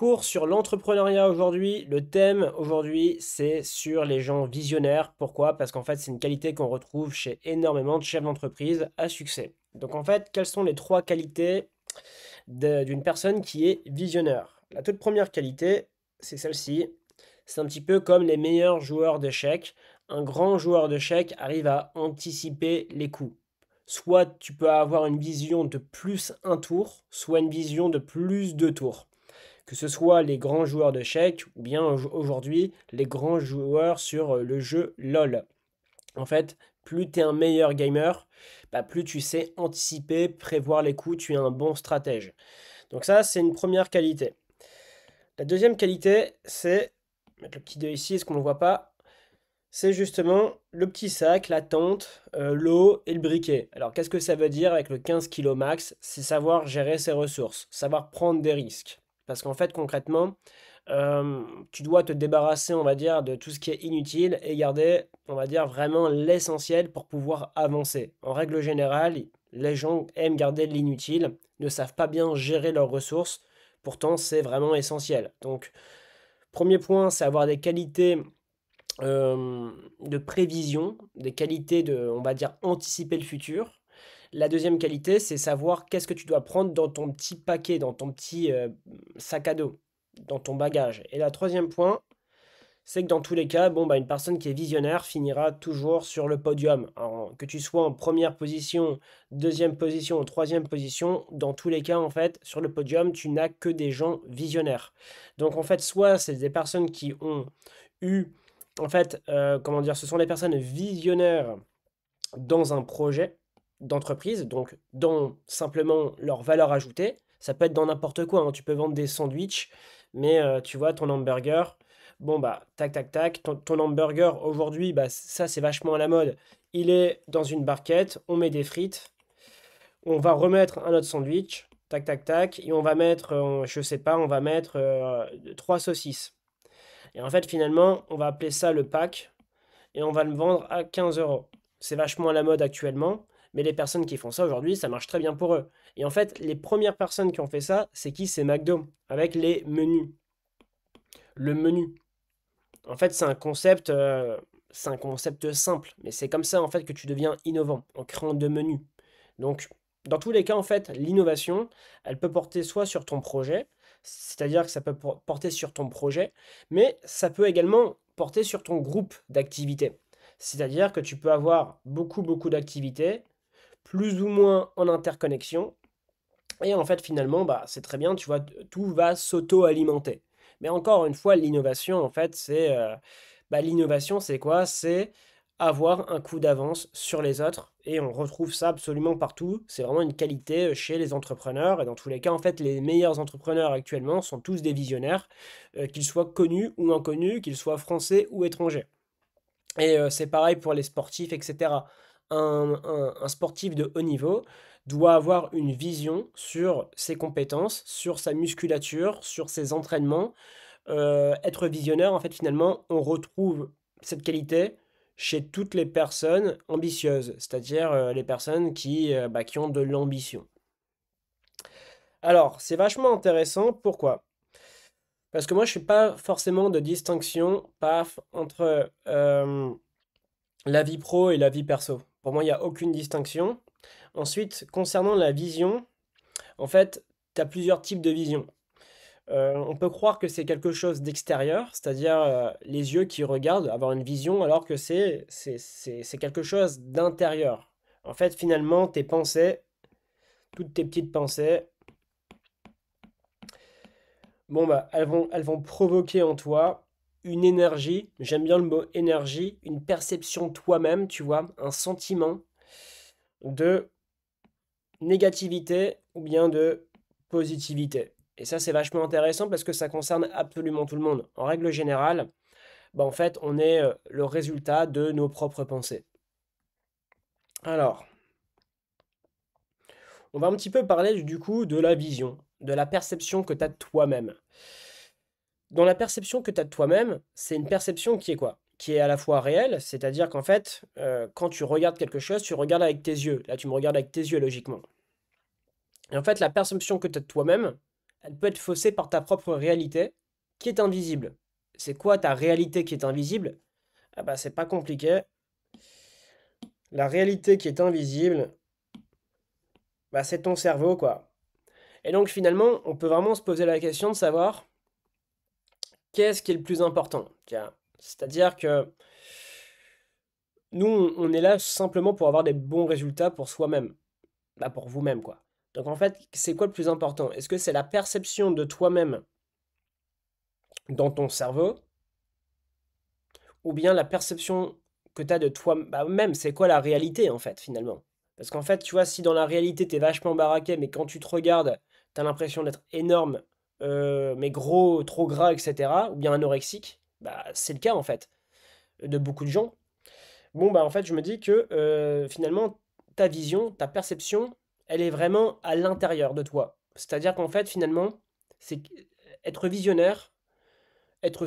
cours sur l'entrepreneuriat aujourd'hui. Le thème aujourd'hui, c'est sur les gens visionnaires. Pourquoi? Parce qu'en fait, c'est une qualité qu'on retrouve chez énormément de chefs d'entreprise à succès. Donc en fait, quelles sont les trois qualités d'une personne qui est visionnaire? La toute première qualité, c'est celle-ci. C'est un petit peu comme les meilleurs joueurs d'échecs. Un grand joueur d'échecs arrive à anticiper les coups. Soit tu peux avoir une vision de plus un tour, soit une vision de plus deux tours. Que ce soit les grands joueurs d'échecs ou bien aujourd'hui les grands joueurs sur le jeu LOL. En fait, plus tu es un meilleur gamer, plus tu sais anticiper, prévoir les coups, tu es un bon stratège. Donc ça, c'est une première qualité. La deuxième qualité, c'est, mettre le petit 2 ici, est-ce qu'on ne le voit pas? C'est justement le petit sac, la tente, l'eau et le briquet. Alors qu'est-ce que ça veut dire avec le 15 kg max? C'est savoir gérer ses ressources, savoir prendre des risques. Parce qu'en fait, concrètement, tu dois te débarrasser, on va dire, de tout ce qui est inutile et garder, on va dire, vraiment l'essentiel pour pouvoir avancer. En règle générale, les gens aiment garder l'inutile, ne savent pas bien gérer leurs ressources, pourtant c'est vraiment essentiel. Donc, premier point, c'est avoir des qualités de prévision, des qualités de, on va dire, anticiper le futur. La deuxième qualité, c'est savoir qu'est-ce que tu dois prendre dans ton petit paquet, dans ton petit sac à dos, dans ton bagage. Et la troisième point, c'est que dans tous les cas, bon, une personne qui est visionnaire finira toujours sur le podium. Alors, que tu sois en première position, deuxième position ou troisième position, dans tous les cas, en fait, sur le podium, tu n'as que des gens visionnaires. Donc, en fait, soit c'est des personnes qui ont eu, en fait, comment dire, ce sont des personnes visionnaires dans un projet d'entreprise, donc dans simplement leur valeur ajoutée. Ça peut être dans n'importe quoi, hein. Tu peux vendre des sandwichs, mais tu vois, ton hamburger, bon tac tac tac, ton hamburger aujourd'hui, ça c'est vachement à la mode. Il est dans une barquette, on met des frites, on va remettre un autre sandwich, tac tac tac, et on va mettre, je sais pas, on va mettre trois saucisses. Et en fait, finalement, on va appeler ça le pack et on va le vendre à 15 euros. C'est vachement à la mode actuellement, mais les personnes qui font ça aujourd'hui, ça marche très bien pour eux. Et en fait, les premières personnes qui ont fait ça, c'est qui? C'est McDo, avec les menus. Le menu. En fait, c'est un concept simple, mais c'est comme ça en fait que tu deviens innovant en créant deux menus. Donc, dans tous les cas, en fait, l'innovation, elle peut porter soit sur ton projet, c'est-à-dire que ça peut porter sur ton projet, mais ça peut également porter sur ton groupe d'activités. C'est-à-dire que tu peux avoir beaucoup d'activités, plus ou moins en interconnexion, et en fait, finalement, c'est très bien, tu vois, tout va s'auto-alimenter. Mais encore une fois, l'innovation, en fait, l'innovation, c'est quoi? C'est avoir un coup d'avance sur les autres. Et on retrouve ça absolument partout. C'est vraiment une qualité chez les entrepreneurs. Et dans tous les cas, en fait, les meilleurs entrepreneurs actuellement sont tous des visionnaires, qu'ils soient connus ou inconnus, qu'ils soient français ou étrangers. Et c'est pareil pour les sportifs, etc. Un sportif de haut niveau doit avoir une vision sur ses compétences, sur sa musculature, sur ses entraînements. Être visionnaire, en fait, finalement, on retrouve cette qualité chez toutes les personnes ambitieuses, c'est-à-dire les personnes qui ont de l'ambition. Alors, c'est vachement intéressant. Pourquoi? Parce que moi, je ne fais pas forcément de distinction, paf, entre la vie pro et la vie perso. Pour moi, il n'y a aucune distinction. Ensuite, concernant la vision, en fait, tu as plusieurs types de vision. On peut croire que c'est quelque chose d'extérieur, c'est-à-dire les yeux qui regardent, avoir une vision, alors que c'est quelque chose d'intérieur. En fait, finalement, tes pensées, toutes tes petites pensées, elles vont provoquer en toi une énergie, j'aime bien le mot énergie, une perception de toi-même, tu vois, un sentiment de négativité ou bien de positivité. Et ça, c'est vachement intéressant parce que ça concerne absolument tout le monde. En règle générale, en fait, on est le résultat de nos propres pensées. Alors, on va un petit peu parler du coup de la vision, de la perception que tu as de toi-même. Dans la perception que tu as de toi-même, c'est une perception qui est quoi? Qui est à la fois réelle, c'est-à-dire qu'en fait, quand tu regardes quelque chose, tu regardes avec tes yeux. Là, tu me regardes avec tes yeux, logiquement. Et en fait, la perception que tu as de toi-même, elle peut être faussée par ta propre réalité qui est invisible. C'est quoi ta réalité qui est invisible? Ah bah c'est pas compliqué. La réalité qui est invisible, bah c'est ton cerveau quoi. Et donc finalement, on peut vraiment se poser la question de savoir qu'est-ce qui est le plus important. Tiens, c'est-à-dire que nous, on est là simplement pour avoir des bons résultats pour soi-même, bah pour vous-même quoi. Donc en fait, c'est quoi le plus important? Est-ce que c'est la perception de toi-même dans ton cerveau ou bien la perception que tu as de toi-même? C'est quoi la réalité en fait finalement? Parce qu'en fait, tu vois, si dans la réalité, tu es vachement baraqué, mais quand tu te regardes, tu as l'impression d'être énorme, mais gros, trop gras, etc., ou bien anorexique, bah, c'est le cas en fait de beaucoup de gens. Bon, bah en fait, je me dis que finalement, ta vision, ta perception, elle est vraiment à l'intérieur de toi. C'est-à-dire qu'en fait, finalement, c'est être visionnaire, être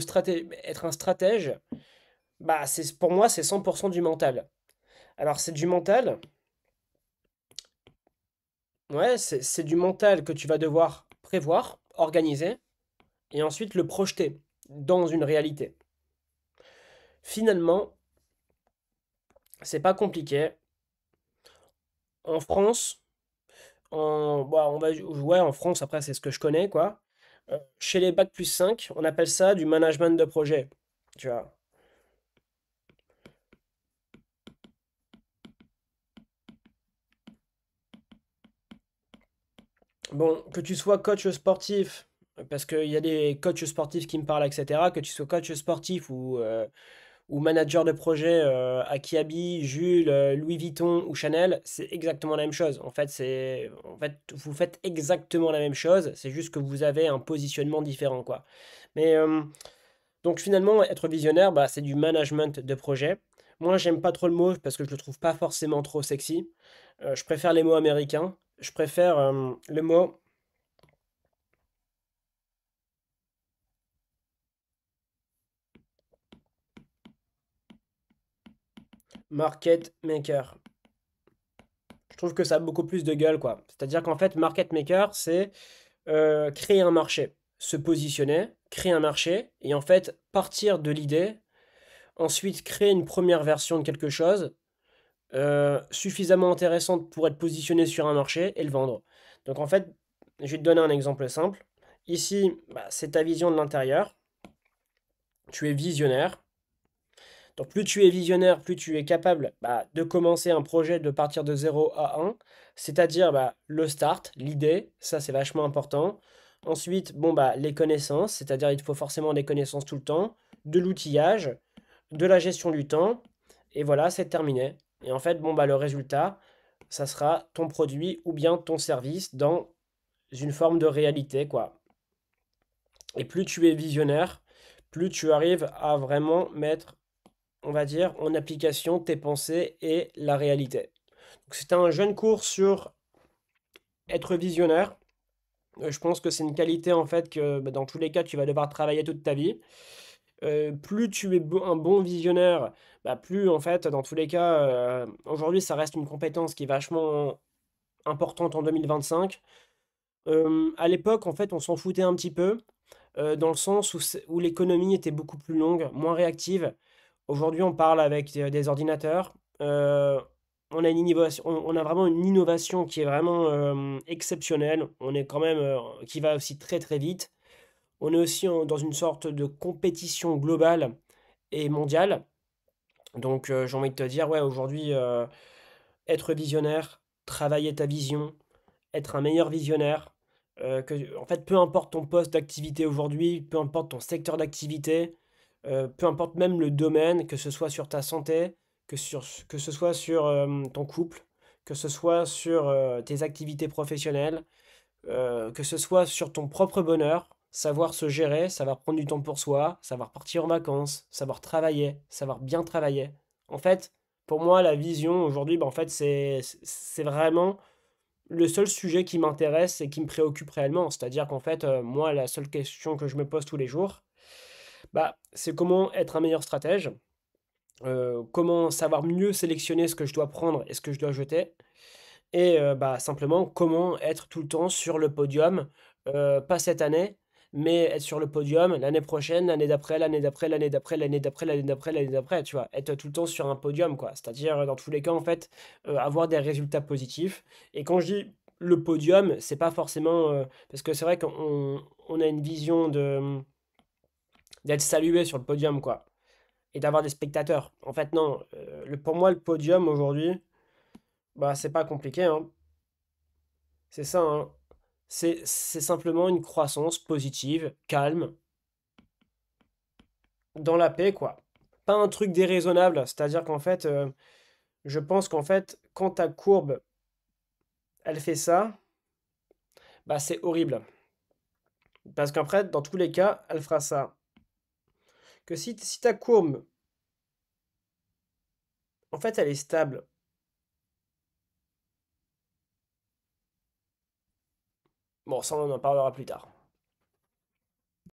un stratège, bah, pour moi, c'est 100% du mental. Alors, c'est du mental. Ouais, c'est du mental que tu vas devoir prévoir, organiser, et ensuite le projeter dans une réalité. Finalement, c'est pas compliqué. En France, ouais, en France, après, c'est ce que je connais, quoi. Chez les bac+5, on appelle ça du management de projet. Tu vois. Bon, que tu sois coach sportif, parce qu'il y a des coachs sportifs qui me parlent, etc., que tu sois coach sportif ou manager de projet à Kiabi, Jules, Louis Vuitton ou Chanel, c'est exactement la même chose. En fait, vous faites exactement la même chose, c'est juste que vous avez un positionnement différent, quoi. Mais donc finalement, être visionnaire, bah, c'est du management de projet. Moi, j'aime pas trop le mot parce que je le trouve pas forcément trop sexy. Je préfère les mots américains. Je préfère le mot market maker. Je trouve que ça a beaucoup plus de gueule, quoi. C'est-à-dire qu'en fait, market maker, c'est créer un marché, se positionner, créer un marché, et en fait partir de l'idée, ensuite créer une première version de quelque chose suffisamment intéressante pour être positionné sur un marché et le vendre. Donc en fait, je vais te donner un exemple simple. Ici, bah, c'est ta vision de l'intérieur. Tu es visionnaire. Donc plus tu es visionnaire, plus tu es capable bah, de commencer un projet de partir de 0 à 1, c'est-à-dire bah, le start, l'idée, ça c'est vachement important. Ensuite, bon bah les connaissances, c'est-à-dire il te faut forcément des connaissances tout le temps, de l'outillage, de la gestion du temps, et voilà, c'est terminé. Et en fait, bon bah le résultat, ça sera ton produit ou bien ton service dans une forme de réalité, quoi. Et plus tu es visionnaire, plus tu arrives à vraiment mettre on va dire, en application tes pensées et la réalité. Donc, c'était un jeune cours sur être visionnaire. Je pense que c'est une qualité en fait que bah, dans tous les cas tu vas devoir travailler toute ta vie. Plus tu es un bon visionnaire, bah, plus en fait dans tous les cas, aujourd'hui ça reste une compétence qui est vachement importante en 2025. À l'époque en fait on s'en foutait un petit peu, dans le sens où l'économie était beaucoup plus longue, moins réactive. Aujourd'hui, on parle avec des ordinateurs. On a une innovation, on a vraiment une innovation qui est vraiment exceptionnelle. On est quand même qui va aussi très très vite. On est aussi dans une sorte de compétition globale et mondiale. Donc, j'ai envie de te dire, ouais, aujourd'hui, être visionnaire, travailler ta vision, être un meilleur visionnaire. En fait, peu importe ton poste d'activité aujourd'hui, peu importe ton secteur d'activité, peu importe même le domaine, que ce soit sur ta santé, que ce soit sur ton couple, que ce soit sur tes activités professionnelles, que ce soit sur ton propre bonheur, savoir se gérer, savoir prendre du temps pour soi, savoir partir en vacances, savoir travailler, savoir bien travailler. En fait, pour moi, la vision aujourd'hui, bah, en fait, c'est vraiment le seul sujet qui m'intéresse et qui me préoccupe réellement. C'est-à-dire qu'en fait, moi, la seule question que je me pose tous les jours, bah, c'est comment être un meilleur stratège, comment savoir mieux sélectionner ce que je dois prendre et ce que je dois jeter, et bah, simplement comment être tout le temps sur le podium, pas cette année, mais être sur le podium l'année prochaine, l'année d'après, l'année d'après, l'année d'après, l'année d'après, l'année d'après, l'année d'après, tu vois? Être tout le temps sur un podium, quoi. C'est-à-dire, dans tous les cas, en fait, avoir des résultats positifs. Et quand je dis le podium, c'est pas forcément, parce que c'est vrai qu'on a une vision d'être salué sur le podium, quoi, et d'avoir des spectateurs. En fait, non. Pour moi, le podium aujourd'hui, bah, c'est pas compliqué, hein. C'est ça, hein. C'est simplement une croissance positive, calme, dans la paix, quoi. Pas un truc déraisonnable. C'est-à-dire qu'en fait, je pense qu'en fait, quand ta courbe, elle fait ça, bah c'est horrible. Parce qu'après, dans tous les cas, elle fera ça. Que si ta courbe, en fait, elle est stable. Bon, ça, on en parlera plus tard.